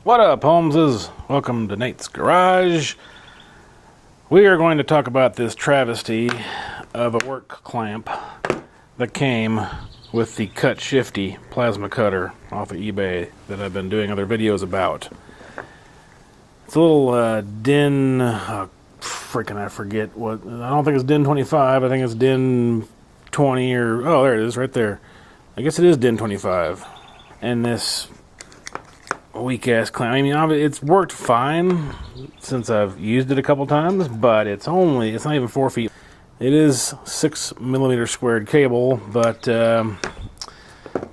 What up, Holmeses? Welcome to Nate's Garage. We are going to talk about this travesty of a work clamp that came with the Cut Shifty plasma cutter off of eBay that I've been doing other videos about. It's a little DIN, I forget what, I don't think it's DIN 25, I think it's DIN 20 or, oh, there it is right there. I guess it is DIN 25. And this weak ass clamp, I mean, it's worked fine since I've used it a couple times, but it's not even 4 feet. It is 6mm squared cable, but I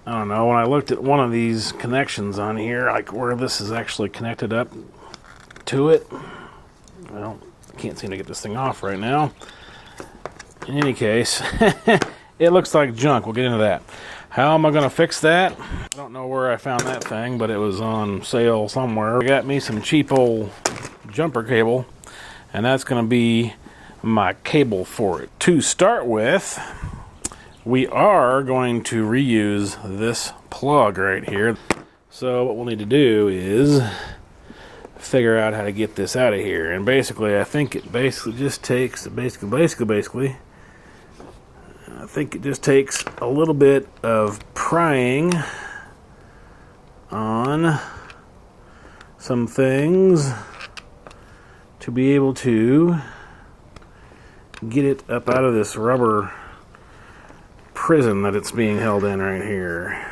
don't know, when I looked at one of these connections on here, like where this is actually connected up to it, well, I can't seem to get this thing off right now. In any case, it looks like junk. We'll get into that. How am I going to fix that? I don't know where I found that thing, but it was on sale somewhere. I got me some cheap old jumper cable, and that's going to be my cable for it. To start with, we are going to reuse this plug right here. So what we'll need to do is figure out how to get this out of here. And basically, I think it just takes I think it just takes a little bit of prying on some things to be able to get it up out of this rubber prison that it's being held in right here.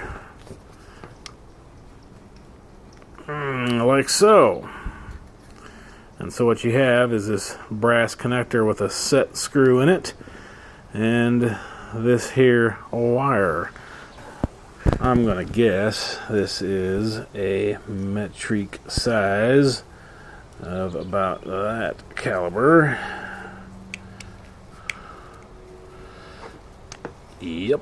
Like so. And so what you have is this brass connector with a set screw in it and this here wire. I'm gonna guess this is a metric size of about that caliber. Yep,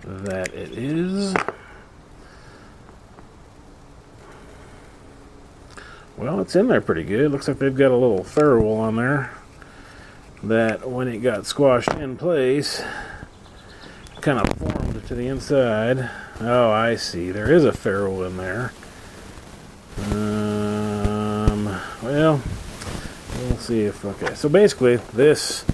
that it is. Well, it's in there pretty good. Looks like they've got a little ferrule on there that when it got squashed in place kind of formed to the inside. Oh, I see. There is a ferrule in there. Well, we'll see if, okay. So basically this,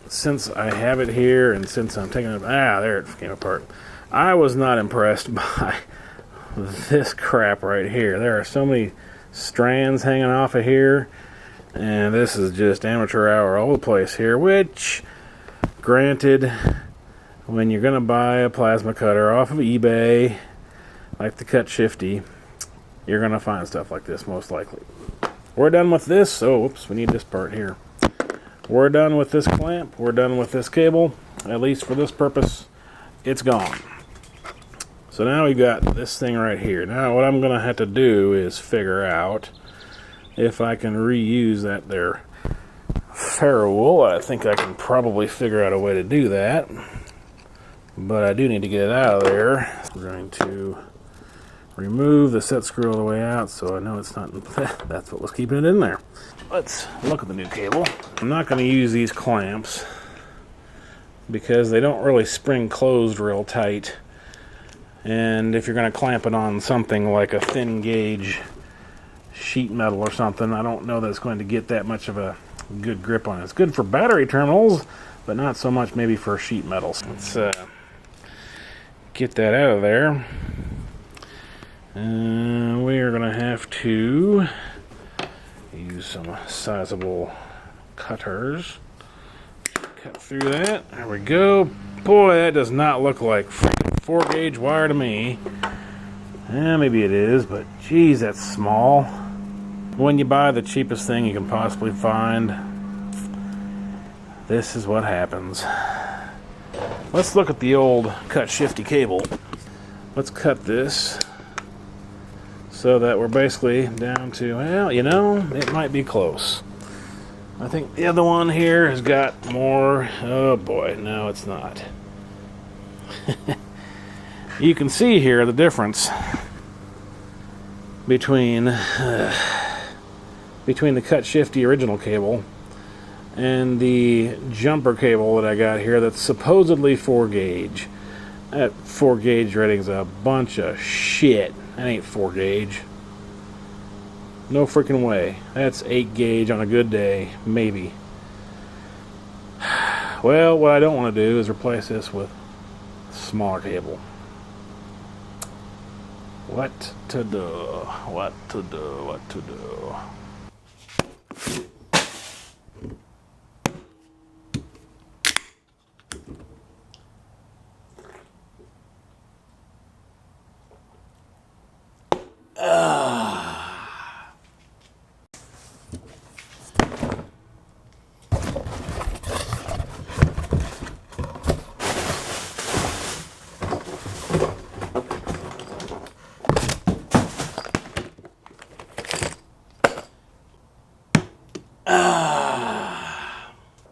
since I have it here and since I'm taking it, there it came apart. I was not impressed by this crap right here. There are so many strands hanging off of here. And this is just amateur hour all over the place here, which, granted, when you're going to buy a plasma cutter off of eBay, like the Cut Shifty, you're going to find stuff like this, most likely. We're done with this. Oh, oops, we need this part here. We're done with this clamp. We're done with this cable. At least for this purpose, it's gone. So now we've got this thing right here. Now what I'm going to have to do is figure out if I can reuse that there ferrule. I think I can probably figure out a way to do that, but I do need to get it out of there. We're going to remove the set screw all the way out so I know it's not, that's what was keeping it in there. Let's look at the new cable. I'm not going to use these clamps because they don't really spring closed real tight, and if you're going to clamp it on something like a thin gauge sheet metal or something, I don't know that it's going to get that much of a good grip on it. It's good for battery terminals, but not so much maybe for sheet metals. Let's get that out of there. We are going to have to use some sizable cutters. Cut through that. There we go. Boy, that does not look like 4-gauge wire to me. Maybe it is, but geez, that's small. When you buy the cheapest thing you can possibly find, this is what happens. Let's look at the old Cut Shifty cable. Let's cut this so that we're basically down to, well, you know, it might be close. I think the other one here has got more. Oh boy, no, it's not. You can see here the difference between the Cut Shifty original cable and the jumper cable that I got here that's supposedly 4-gauge. That 4 gauge rating's a bunch of shit. That ain't 4 gauge. No freaking way. That's 8 gauge on a good day, maybe. Well, what I don't want to do is replace this with smaller cable. What to do? What to do? What to do?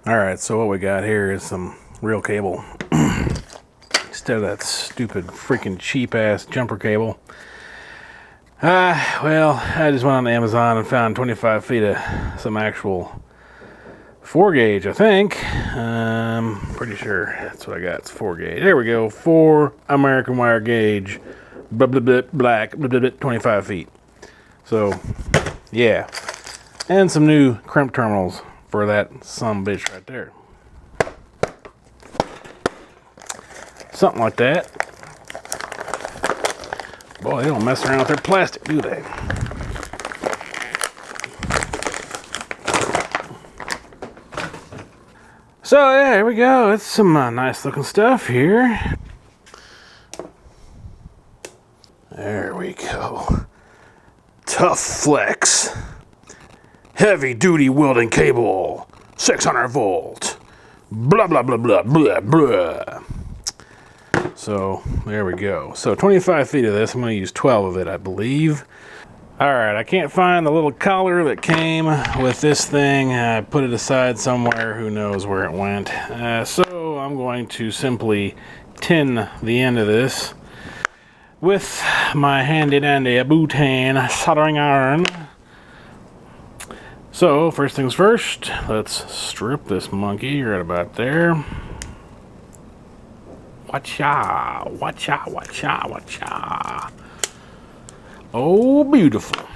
Alright, so what we got here is some real cable. Instead of that stupid freaking cheap ass jumper cable. Well, I just went on Amazon and found 25 feet of some actual 4 gauge, I think. Pretty sure that's what I got. It's 4 gauge. There we go. 4 American wire gauge. Blah, blah, blah, black. Blah, blah, blah, 25 feet. So, yeah. And some new crimp terminals for that sumbitch right there. Something like that. Boy, they don't mess around with their plastic, do they? So, yeah, here we go. It's some nice looking stuff here. There we go. Tough Flex. Heavy duty welding cable. 600 volt. Blah, blah, blah, blah, blah, blah. So, there we go. So, 25 feet of this. I'm going to use 12 of it, I believe. Alright, I can't find the little collar that came with this thing. I put it aside somewhere. Who knows where it went. So, I'm going to simply tin the end of this with my handy-dandy butane soldering iron. So, first things first, let's strip this monkey right about there. Watcha, watcha, watcha, watcha. Oh, beautiful.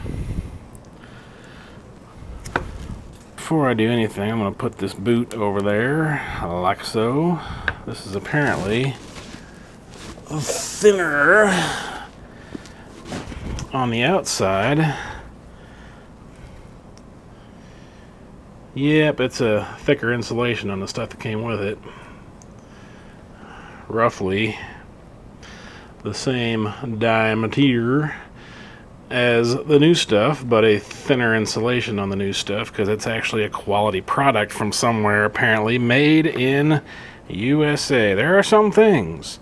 Before I do anything, I'm going to put this boot over there, like so. This is apparently thinner on the outside. Yep, it's a thicker insulation on the stuff that came with it. Roughly the same diameter as the new stuff, but a thinner insulation on the new stuff because it's actually a quality product from somewhere apparently made in USA. There are some things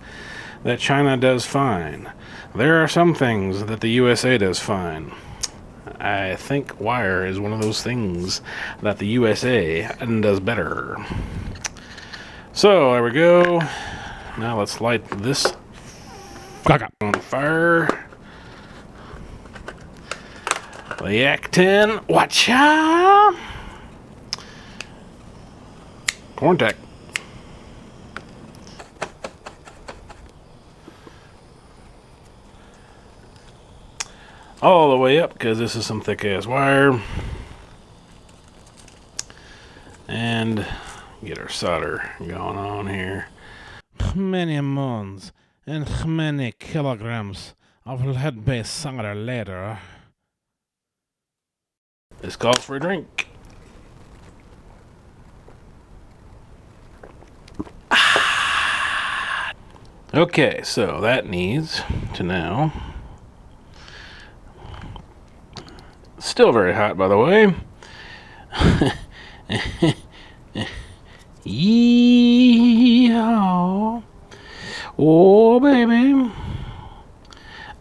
that China does fine. There are some things that the USA does fine. I think wire is one of those things that the USA does better. So there we go. Now let's light this on fire. The Yak 10. Watcha! Corn tack. All the way up because this is some thick ass wire. And get our solder going on here. Many moons and many kilograms of lead-based solder later. This calls for a drink. Okay, so that needs to now. Still very hot, by the way. Yeehaw. Oh, baby.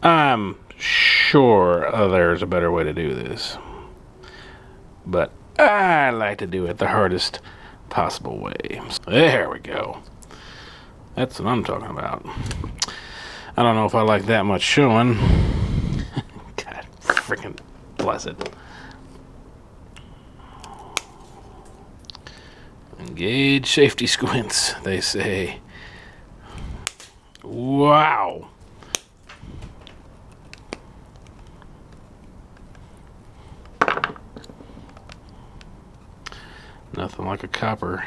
I'm sure there's a better way to do this. But I like to do it the hardest possible way. There we go. That's what I'm talking about. I don't know if I like that much showing. God freaking bless it. Engage safety squints, they say. Wow. Nothing like a copper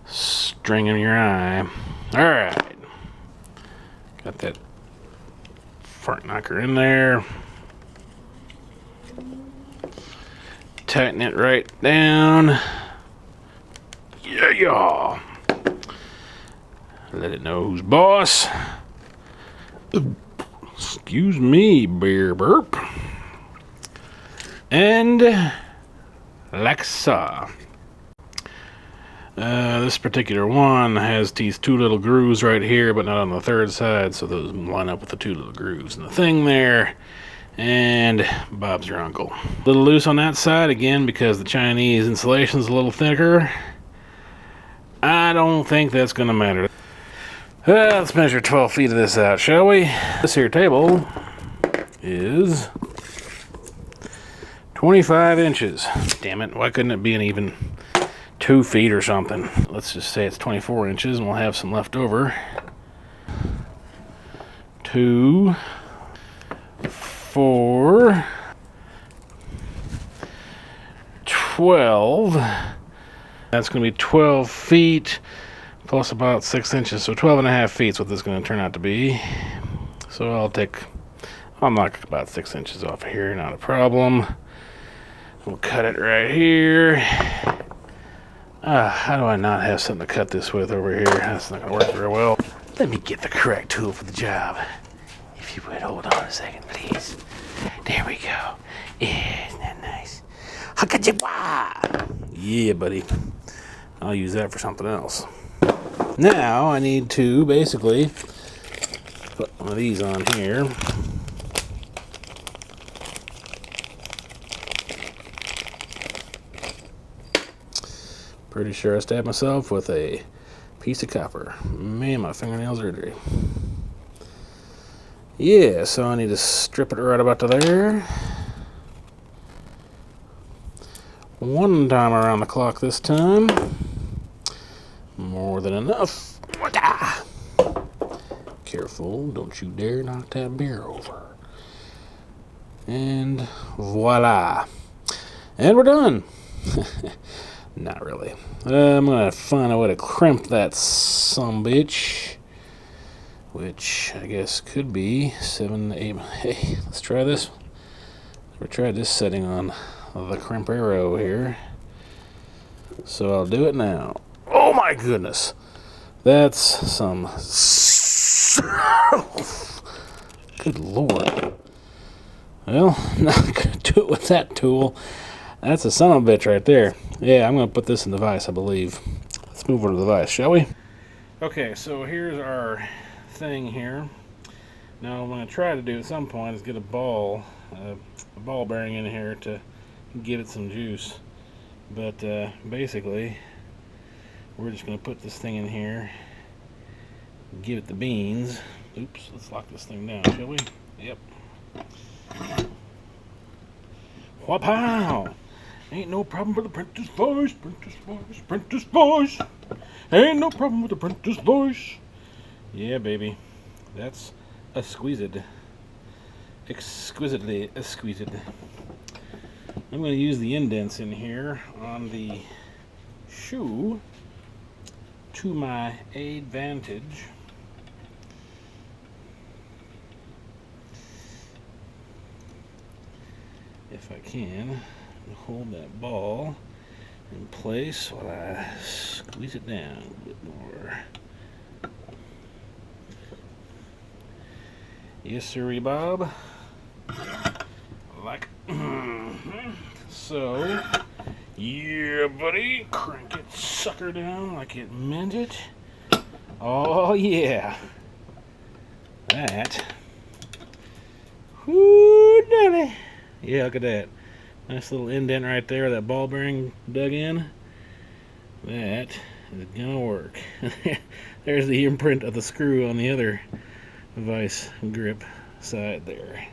string in your eye. Alright. Got that fart knocker in there. Tighten it right down. Yeah. Let it know who's boss. Excuse me, beer burp. And like so. This particular one has these two little grooves right here, but not on the third side, so those line up with the two little grooves in the thing there. And Bob's your uncle. A little loose on that side, again, because the Chinese insulation's a little thicker. I don't think that's going to matter. Let's measure 12 feet of this out, shall we? This here table is 25 inches. Damn it, why couldn't it be an even 2 feet or something? Let's just say it's 24 inches and we'll have some left over. 2, 4, 12. That's going to be 12 feet plus about 6 inches. So 12 and a half feet is what this is going to turn out to be. So I'll knock about 6 inches off of here, not a problem. We'll cut it right here. How do I not have something to cut this with over here? That's not going to work very well. Let me get the correct tool for the job. If you would hold on a second, please. There we go. Yeah, isn't that nice? Yeah, buddy. I'll use that for something else. Now I need to basically put one of these on here. Pretty sure I stabbed myself with a piece of copper. Man, my fingernails are dirty. Yeah, so I need to strip it right about to there. One time around the clock this time. More than enough. Careful, don't you dare knock that beer over. And voila. And we're done. Not really. I'm gonna find a way to crimp that sumbitch, which I guess could be 7 to 8. Hey, let's try this. We'll try this setting on the crimp arrow here. So I'll do it now. Oh my goodness, that's some. Good Lord. Well, not gonna do it with that tool. That's a son of a bitch right there. Yeah, I'm going to put this in the vise, I believe. Let's move over to the vise, shall we? Okay, so here's our thing here. Now, what I'm going to try to do at some point is get a ball bearing in here to give it some juice. But basically, we're just going to put this thing in here, give it the beans. Oops, let's lock this thing down, shall we? Yep. Wha-pow! Ain't no problem with the apprentice voice, apprentice voice, apprentice voice. Ain't no problem with the apprentice voice. Yeah, baby. That's exquisite. Exquisitely exquisite. I'm going to use the indents in here on the shoe to my advantage. If I can. Hold that ball in place while I squeeze it down a bit more. Yes, sirree, Bob. Like, so, yeah, buddy, crank it sucker down like it meant it. Oh, yeah. That. Whoo, daddy. Yeah, look at that. Nice little indent right there, that ball bearing dug in. That is gonna work. There's the imprint of the screw on the other vice grip side there.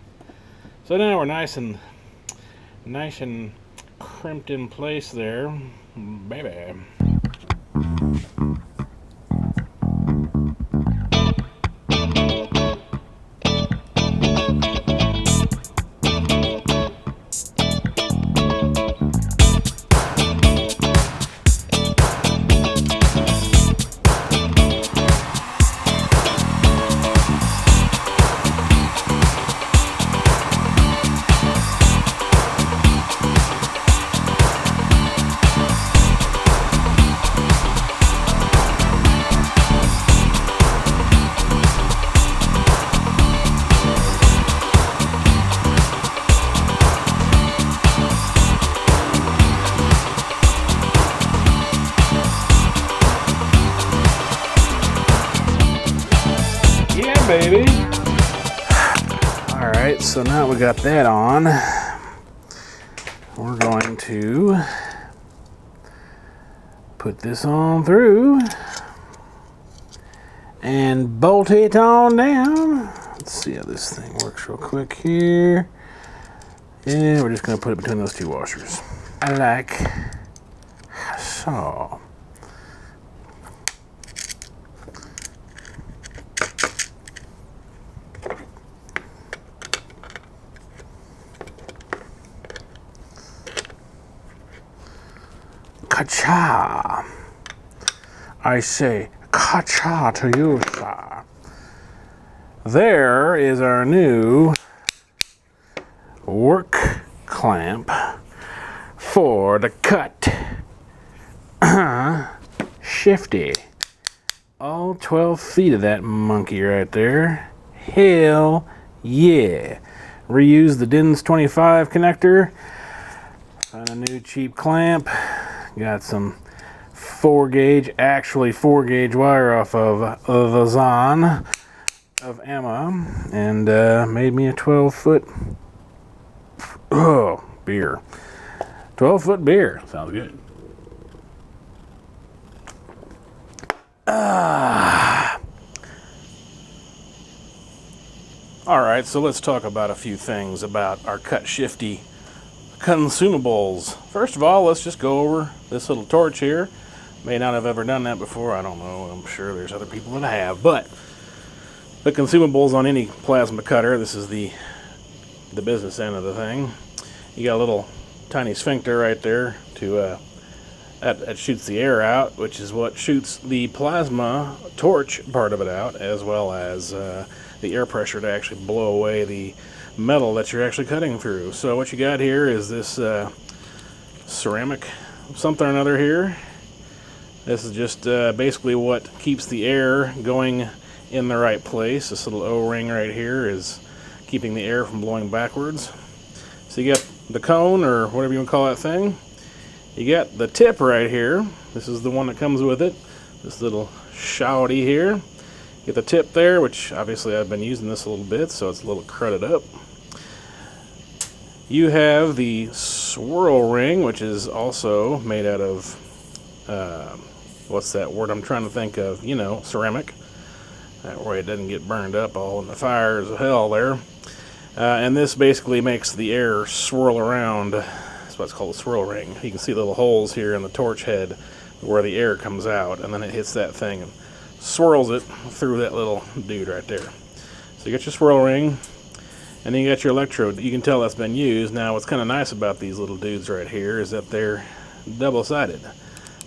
So now we're nice and crimped in place there, baby. Alright, so now we got that on. We're going to put this on through and bolt it on down. Let's see how this thing works real quick here. And we're just going to put it between those two washers. I like so. Ka-cha. I say ka-cha to you, sir. There is our new work clamp for the Cut Shifty. All 12 feet of that monkey right there. Hell yeah. Reuse the DINS 25 connector. Found a new cheap clamp. Got some 4-gauge, actually 4-gauge wire off of the Zon of Emma, and made me a 12-foot beer. 12-foot beer. Sounds good. Alright, so let's talk about a few things about our Cut Shifty consumables. First of all, let's just go over this little torch here. May not have ever done that before, I don't know. I'm sure there's other people that have, but the consumables on any plasma cutter, this is the business end of the thing. You got a little tiny sphincter right there to that shoots the air out, which is what shoots the plasma torch part of it out, as well as the air pressure to actually blow away the metal that you're actually cutting through. So what you got here is this ceramic something or another here. This is just basically what keeps the air going in the right place. This little O-ring right here is keeping the air from blowing backwards. So you got the cone, or whatever you want to call that thing. You got the tip right here. This is the one that comes with it. This little shouty here. Get the tip there, which obviously I've been using this a little bit, so it's a little crudded up. You have the swirl ring, which is also made out of, what's that word I'm trying to think of? You know, ceramic. That way it doesn't get burned up all in the fires of hell there. And this basically makes the air swirl around. That's what's called a swirl ring. You can see little holes here in the torch head where the air comes out, and then it hits that thing and swirls it through that little dude right there. So you got your swirl ring, and then you got your electrode. You can tell that's been used. Now what's kind of nice about these little dudes right here is that they're double-sided.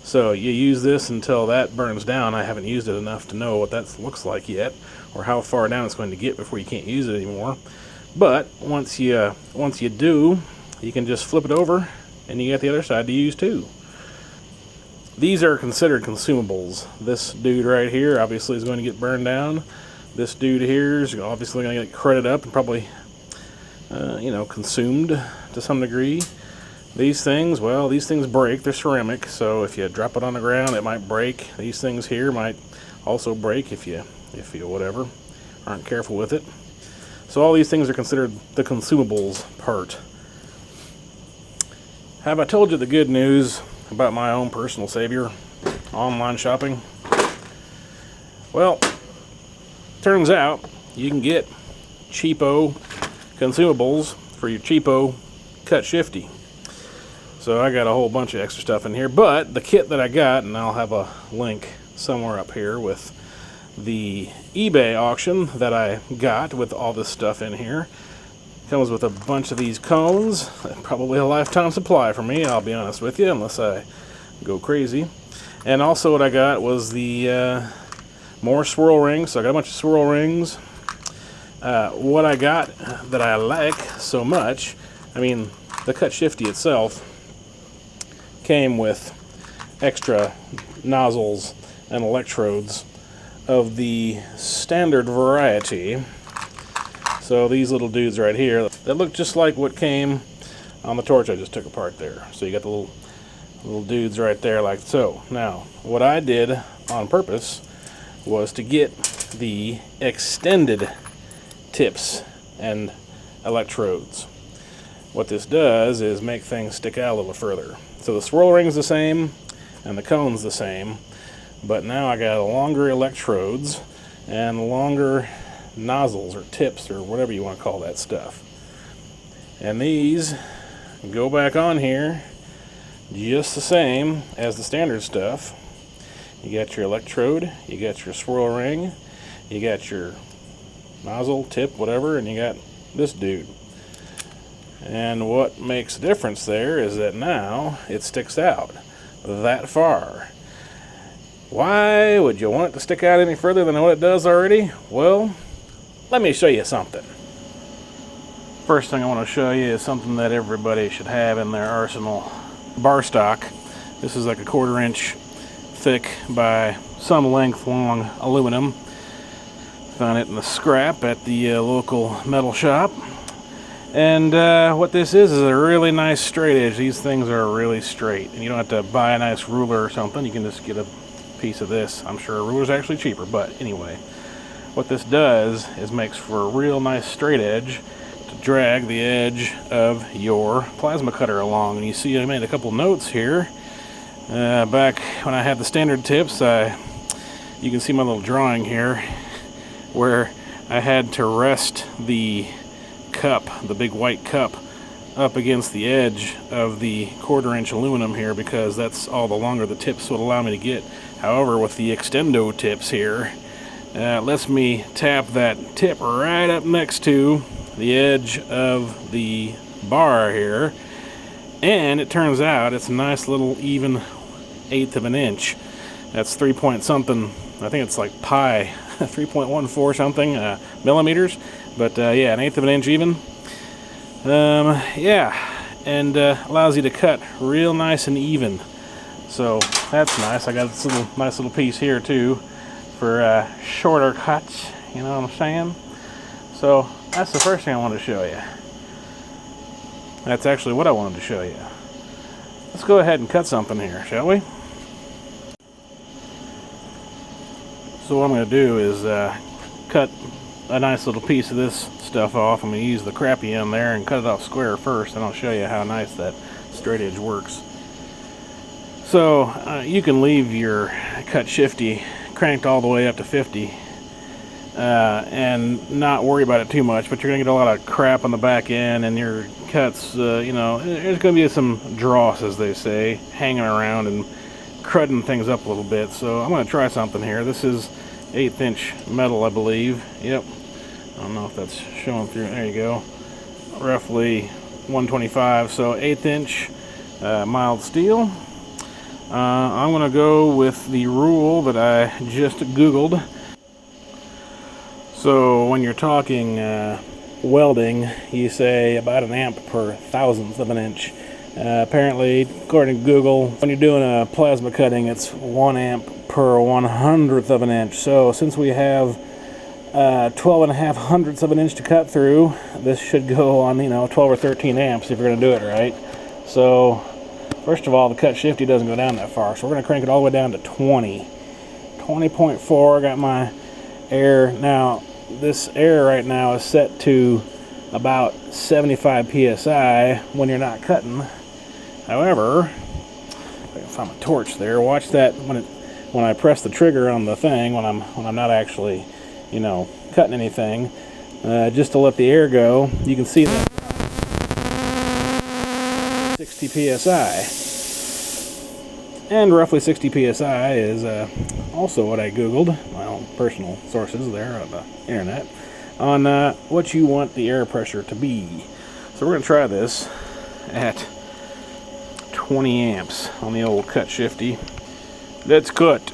So you use this until that burns down. I haven't used it enough to know what that looks like yet, or how far down it's going to get before you can't use it anymore. But once you do, you can just flip it over, and you got the other side to use too. These are considered consumables. This dude right here obviously is going to get burned down. This dude here is obviously going to get crudded up and probably, consumed to some degree. These things, well, these things break. They're ceramic, so if you drop it on the ground, it might break. These things here might also break if you whatever, aren't careful with it. So all these things are considered the consumables part. Have I told you the good news about my own personal savior, online shopping? Well, turns out you can get cheapo consumables for your cheapo Cut Shifty. So I got a whole bunch of extra stuff in here, but the kit that I got, and I'll have a link somewhere up here with the eBay auction that I got with all this stuff in here, comes with a bunch of these cones. Probably a lifetime supply for me, I'll be honest with you, unless I go crazy. And also what I got was the more swirl rings. So I got a bunch of swirl rings. What I got that I like so much, I mean, the Cut Shifty itself came with extra nozzles and electrodes of the standard variety. So these little dudes right here, that look just like what came on the torch I just took apart there. So you got the little dudes right there like so. Now, what I did on purpose was to get the extended tips and electrodes. What this does is make things stick out a little further. So the swirl ring is the same and the cone's the same, but now I got longer electrodes and longer nozzles or tips or whatever you want to call that stuff. And these go back on here just the same as the standard stuff. You got your electrode, you got your swirl ring, you got your nozzle, tip, whatever, and you got this dude. And what makes a difference there is that now it sticks out that far. Why would you want it to stick out any further than what it does already? Well, let me show you something. First thing I want to show you is something that everybody should have in their arsenal. Bar stock. This is like a 1/4 inch thick by some length long aluminum. Found it in the scrap at the local metal shop. And what this is a really nice straight edge. These things are really straight, and you don't have to buy a nice ruler or something. You can just get a piece of this. I'm sure a ruler's actually cheaper, but anyway, what this does is makes for a real nice straight edge to drag the edge of your plasma cutter along. And you see I made a couple notes here. Back when I had the standard tips, you can see my little drawing here where I had to rest the cup, the big white cup, up against the edge of the 1/4 inch aluminum here, because that's all the longer the tips would allow me to get. However, with the extendo tips here, it lets me tap that tip right up next to the edge of the bar here, and it turns out it's a nice little even 1/8 of an inch. That's 3 point something, I think it's like pi 3.14 something millimeters, but yeah, 1/8 of an inch even. Yeah, and allows you to cut real nice and even. So that's nice. I got this nice little piece here too for shorter cuts, you know what I'm saying? So that's the first thing I wanted to show you. That's actually what I wanted to show you. Let's go ahead and cut something here, shall we? So what I'm going to do is cut a nice little piece of this stuff off. I'm going to use the crappy end there and cut it off square first, and I'll show you how nice that straight edge works. So you can leave your Cut Shifty cranked all the way up to 50 and not worry about it too much, but you're going to get a lot of crap on the back end, and your cuts, you know, there's going to be some dross, as they say, hanging around and crudding things up a little bit. So I'm going to try something here. This is 1/8 inch metal, I believe. Yep. I don't know if that's showing through. There you go. Roughly 125. So 1/8 inch mild steel. I'm going to go with the rule that I just Googled. So when you're talking welding, you say about 1 amp per 1,000th of an inch. Apparently, according to Google, when you're doing a plasma cutting, it's 1 amp per 100th of an inch. So since we have 12.5 hundredths of an inch to cut through, this should go on, you know, 12 or 13 amps if you're going to do it right. So first of all, the Cut Shifty doesn't go down that far, so we're going to crank it all the way down to 20.4. I got my air. Now this air right now is set to about 75 psi when you're not cutting. However, if I can find my torch there, watch that when I press the trigger on the thing when I'm not actually, you know, cutting anything, just to let the air go, you can see that 60 psi. And roughly 60 psi is also what I Googled, my own personal sources there on the internet, on what you want the air pressure to be. So we're going to try this at 20 amps on the old Cut Shifty. Let's cut.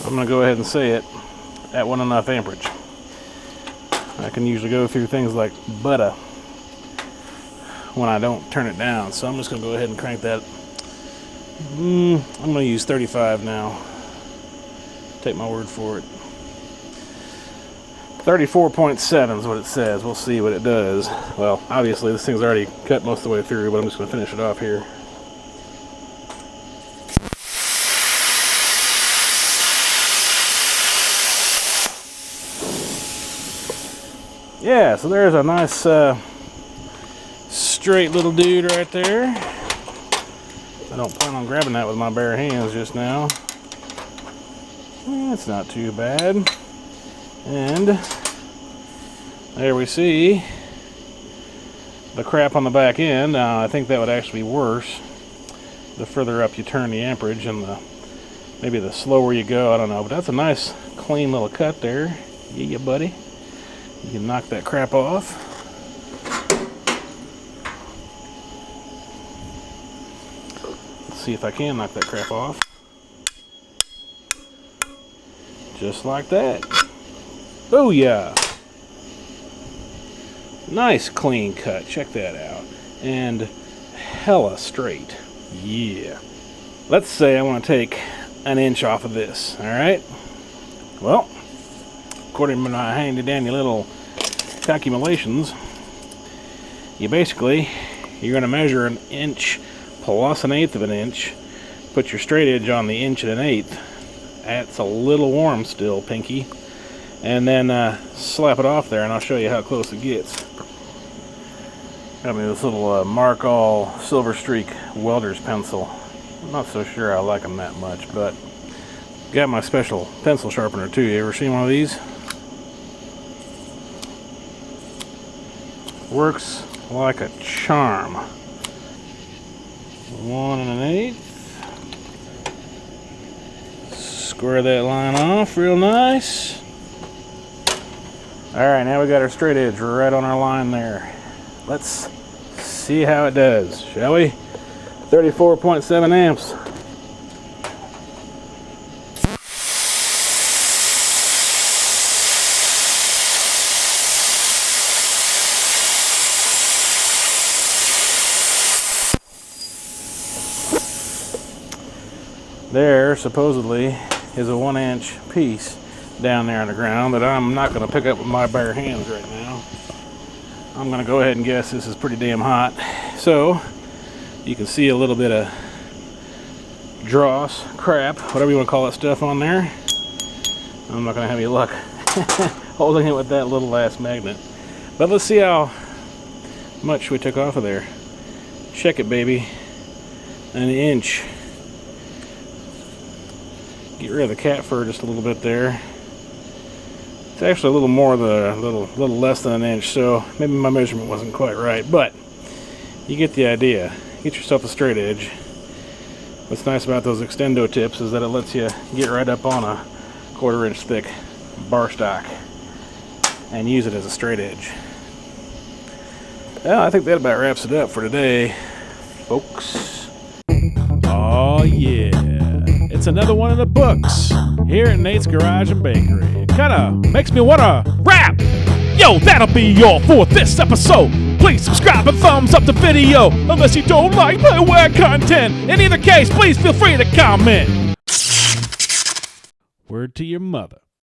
I'm going to go ahead and say it at 1.5 amperage. I can usually go through things like butter when I don't turn it down, so I'm just going to go ahead and crank that. I'm going to use 35 now. Take my word for it. 34.7 is what it says. We'll see what it does. Well, obviously this thing's already cut most of the way through, but I'm just going to finish it off here. Yeah, so there's a nice straight little dude right there. I don't plan on grabbing that with my bare hands just now. That's not too bad. And there we see the crap on the back end. I think that would actually be worse the further up you turn the amperage and maybe the slower you go. I don't know, but that's a nice clean little cut there. Yeah, buddy. You can knock that crap off. Let's see if I can knock that crap off. Just like that. Booyah! Nice clean cut. Check that out. And hella straight. Yeah. Let's say I want to take an inch off of this. Alright? Well, according to my handy dandy little calculations, you're going to measure an inch plus an eighth of an inch, put your straight edge on the inch and an eighth. That's a little warm still, pinky. And then slap it off there, and I'll show you how close it gets. Got me this little Mark All Silver Streak welder's pencil. I'm not so sure I like them that much, but got my special pencil sharpener too. You ever seen one of these? Works like a charm. 1 1/8. Square that line off real nice. Alright, now we got our straight edge right on our line there. Let's see how it does, shall we? 34.7 amps. There supposedly is a 1-inch piece down there on the ground that I'm not going to pick up with my bare hands right now. I'm going to go ahead and guess this is pretty damn hot. So you can see a little bit of dross, crap, whatever you want to call that stuff on there. I'm not going to have any luck holding it with that little ass magnet. But let's see how much we took off of there. Check it, baby. An inch. Get rid of the cat fur just a little bit there. It's actually a little more than a little less than an inch, so maybe my measurement wasn't quite right, but you get the idea. Get yourself a straight edge. What's nice about those extendo tips is that it lets you get right up on a 1/4 inch thick bar stock and use it as a straight edge. Well, I think that about wraps it up for today, folks. Oh yeah. It's another one in the books here at Nate's Garage and Bakery. It kinda makes me wanna rap! Yo, that'll be all for this episode. Please subscribe and thumbs up the video unless you don't like my web content. In either case, please feel free to comment. Word to your mother.